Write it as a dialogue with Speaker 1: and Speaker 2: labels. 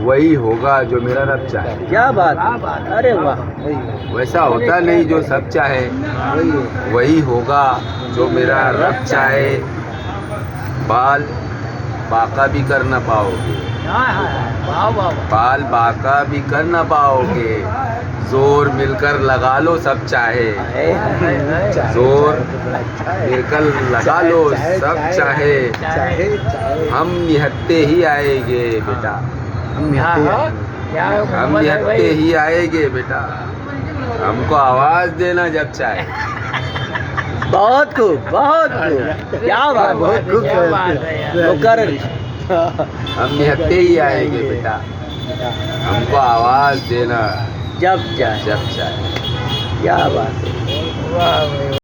Speaker 1: वही होगा जो मेरा रब चाहे।
Speaker 2: क्या बात है, अरे वाह,
Speaker 1: वैसा होता नहीं जो सब चाहे, वही होगा जो मेरा रब चाहे। बाल बाका भी कर ना पाओगे, बाल बाका भी कर ना पाओगे, जोर मिलकर लगा लो सब चाहे, जोर मिलकर लगा लो सब चाहे, हम निहत्ते ही आएंगे बेटा, हम निहत्ते ही आएंगे बेटा, हमको आवाज देना जब चाहे।
Speaker 2: बहुत खूब, बहुत खूब, क्या बात, बहुत खूब, मुकर्रर।
Speaker 1: हम निहत्ते ही आएंगे बेटा, हमको आवाज देना
Speaker 2: जब चाहे,
Speaker 1: जब चाहे।
Speaker 2: क्या बात है।